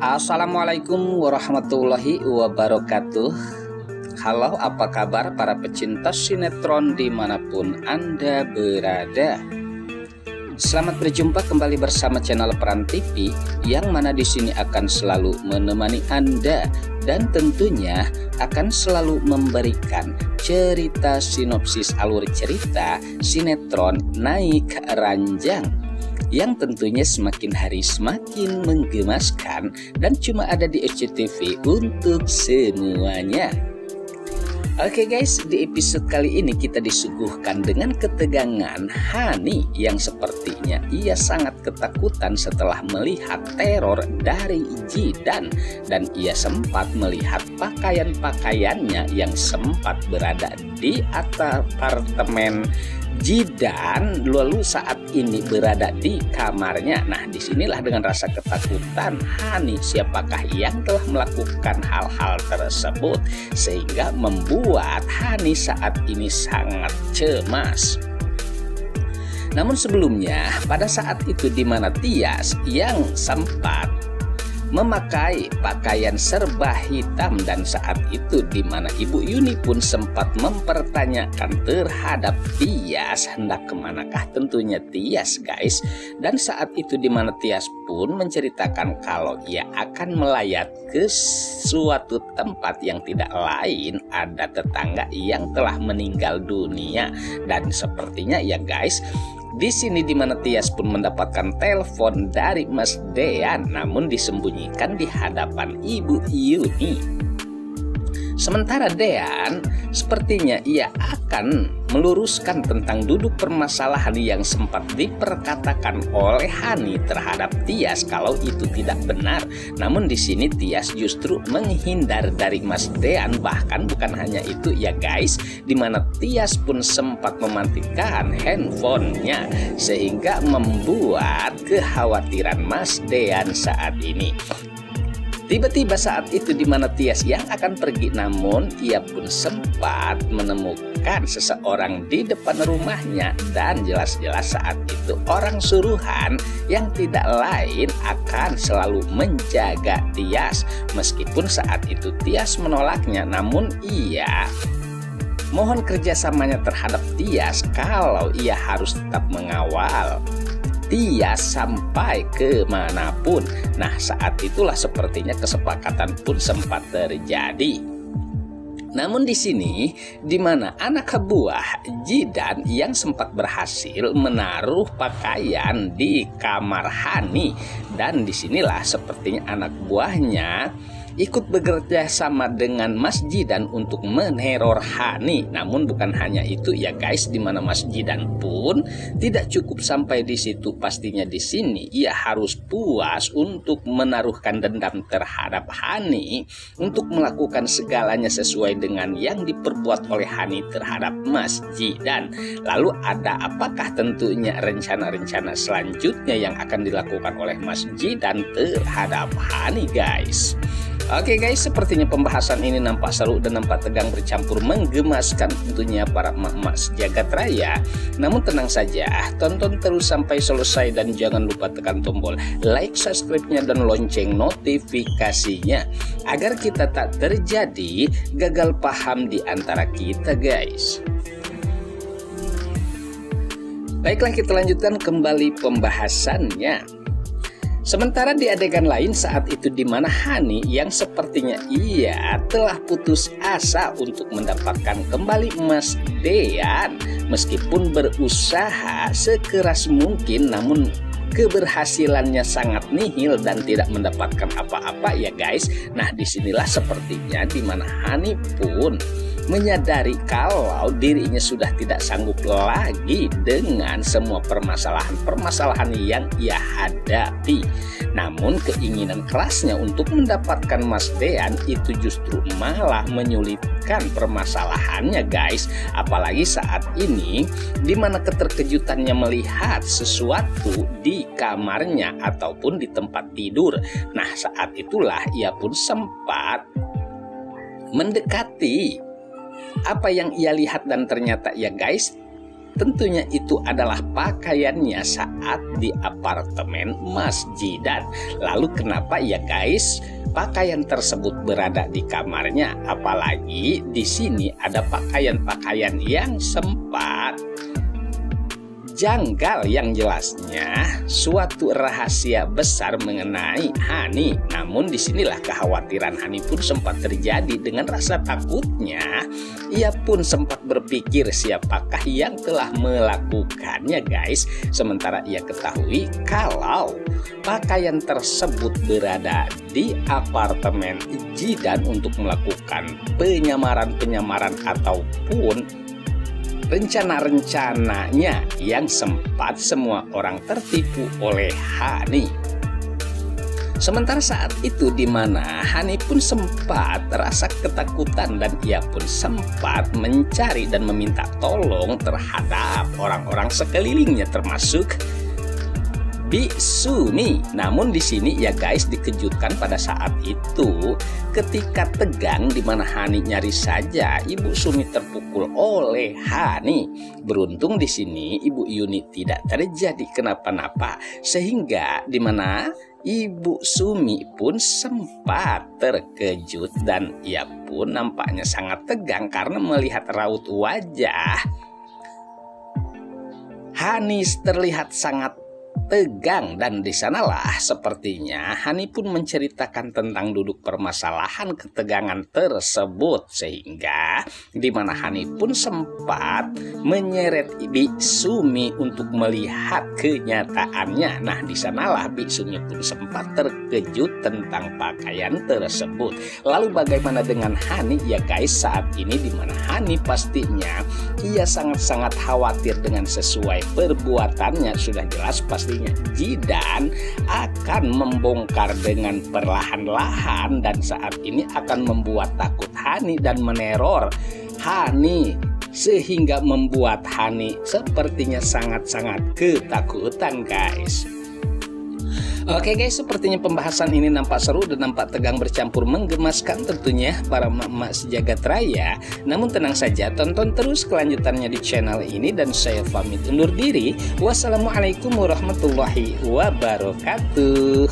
Assalamualaikum warahmatullahi wabarakatuh. Halo, apa kabar para pecinta sinetron dimanapun Anda berada? Selamat berjumpa kembali bersama channel Peran TV, yang mana di sini akan selalu menemani Anda dan tentunya akan selalu memberikan cerita sinopsis alur cerita sinetron Naik Ranjang, yang tentunya semakin hari semakin menggemaskan dan cuma ada di SCTV untuk semuanya. Oke guys, di episode kali ini kita disuguhkan dengan ketegangan Hani yang sepertinya ia sangat ketakutan setelah melihat teror dari Jidan, dan ia sempat melihat pakaian-pakaiannya yang sempat berada di apartemen Jidan, lalu saat ini berada di kamarnya. Nah, disinilah dengan rasa ketakutan Hani, siapakah yang telah melakukan hal-hal tersebut sehingga membuat Hani saat ini sangat cemas. Namun sebelumnya, pada saat itu di mana Tias yang sempat memakai pakaian serba hitam, dan saat itu di mana Ibu Yuni pun sempat mempertanyakan terhadap Tias hendak kemanakah tentunya Tias guys. Dan saat itu di mana Tias pun menceritakan kalau ia akan melayat ke suatu tempat yang tidak lain ada tetangga yang telah meninggal dunia. Dan sepertinya ya guys, di sini di mana Tias pun mendapatkan telepon dari Mas Dean, namun disembunyikan di hadapan Ibu Yuni. Sementara Dean sepertinya ia akan meluruskan tentang duduk permasalahan yang sempat diperkatakan oleh Hani terhadap Tias kalau itu tidak benar. Namun di sini Tias justru menghindar dari Mas Dean, bahkan bukan hanya itu ya guys, di mana Tias pun sempat mematikan handphonenya sehingga membuat kekhawatiran Mas Dean saat ini. Tiba-tiba saat itu di mana Tias yang akan pergi, namun ia pun sempat menemukan seseorang di depan rumahnya, dan jelas-jelas saat itu orang suruhan yang tidak lain akan selalu menjaga Tias. Meskipun saat itu Tias menolaknya, namun ia mohon kerjasamanya terhadap Tias kalau ia harus tetap mengawal Tias sampai kemanapun. Nah, saat itulah sepertinya kesepakatan pun sempat terjadi. Namun di sini di mana anak buah Jidan yang sempat berhasil menaruh pakaian di kamar Hani, dan disinilah sepertinya anak buahnya ikut bekerja sama dengan Mas Jidan untuk meneror Hani. Namun bukan hanya itu ya guys, di mana Mas Jidan pun tidak cukup sampai di situ. Pastinya di sini ia harus puas untuk menaruhkan dendam terhadap Hani untuk melakukan segalanya sesuai dengan yang diperbuat oleh Hani terhadap Mas Jidan. Lalu ada apakah tentunya rencana-rencana selanjutnya yang akan dilakukan oleh Mas Jidan terhadap Hani guys? Oke guys, sepertinya pembahasan ini nampak seru dan nampak tegang bercampur menggemaskan tentunya para emak-emak sejagat raya. Namun tenang saja, tonton terus sampai selesai dan jangan lupa tekan tombol like, subscribe-nya dan lonceng notifikasinya agar kita tak terjadi gagal paham di antara kita guys. Baiklah, kita lanjutkan kembali pembahasannya. Sementara di adegan lain saat itu di mana Hani yang sepertinya ia telah putus asa untuk mendapatkan kembali Mas Dean, meskipun berusaha sekeras mungkin namun keberhasilannya sangat nihil dan tidak mendapatkan apa-apa ya guys. Nah, disinilah sepertinya di mana Hani pun menyadari kalau dirinya sudah tidak sanggup lagi dengan semua permasalahan yang ia hadapi. Namun keinginan kerasnya untuk mendapatkan Mas Dean itu justru malah menyulitkan permasalahannya guys. Apalagi saat ini di mana keterkejutannya melihat sesuatu di kamarnya ataupun di tempat tidur. Nah, saat itulah ia pun sempat mendekati apa yang ia lihat, dan ternyata ya guys, tentunya itu adalah pakaiannya saat di apartemen masjidan. Lalu kenapa ya guys pakaian tersebut berada di kamarnya? Apalagi di sini ada pakaian-pakaian yang sempat janggal, yang jelasnya suatu rahasia besar mengenai Hani. Namun disinilah kekhawatiran Hani pun sempat terjadi. Dengan rasa takutnya, ia pun sempat berpikir siapakah yang telah melakukannya guys. Sementara ia ketahui kalau pakaian tersebut berada di apartemen Jidan untuk melakukan penyamaran ataupun rencana-rencananya yang sempat semua orang tertipu oleh Hani. Sementara saat itu di mana Hani pun sempat rasa ketakutan dan ia pun sempat mencari dan meminta tolong terhadap orang-orang sekelilingnya termasuk Bi Sumi. Namun di sini ya guys dikejutkan pada saat itu ketika tegang di mana Hani nyaris saja Ibu Sumi terpukul oleh Hani. Beruntung di sini Ibu Yuni tidak terjadi kenapa-napa sehingga di mana Ibu Sumi pun sempat terkejut dan ia pun nampaknya sangat tegang karena melihat raut wajah Hani terlihat sangat tegang. Dan di sanalah sepertinya Hani pun menceritakan tentang duduk permasalahan ketegangan tersebut sehingga di mana Hani pun sempat menyeret Bi Sumi untuk melihat kenyataannya. Nah di sanalah Bi Sumi pun sempat terkejut tentang pakaian tersebut. Lalu bagaimana dengan Hani ya guys saat ini di mana Hani pastinya ia sangat-sangat khawatir dengan sesuai perbuatannya. Sudah jelas pastinya Jidan akan membongkar dengan perlahan-lahan dan saat ini akan membuat takut Hani dan meneror Hani sehingga membuat Hani sepertinya sangat-sangat ketakutan guys. Oke guys, sepertinya pembahasan ini nampak seru dan nampak tegang bercampur menggemaskan tentunya para emak-emak sejagat raya. Namun tenang saja, tonton terus kelanjutannya di channel ini dan saya pamit undur diri. Wassalamualaikum warahmatullahi wabarakatuh.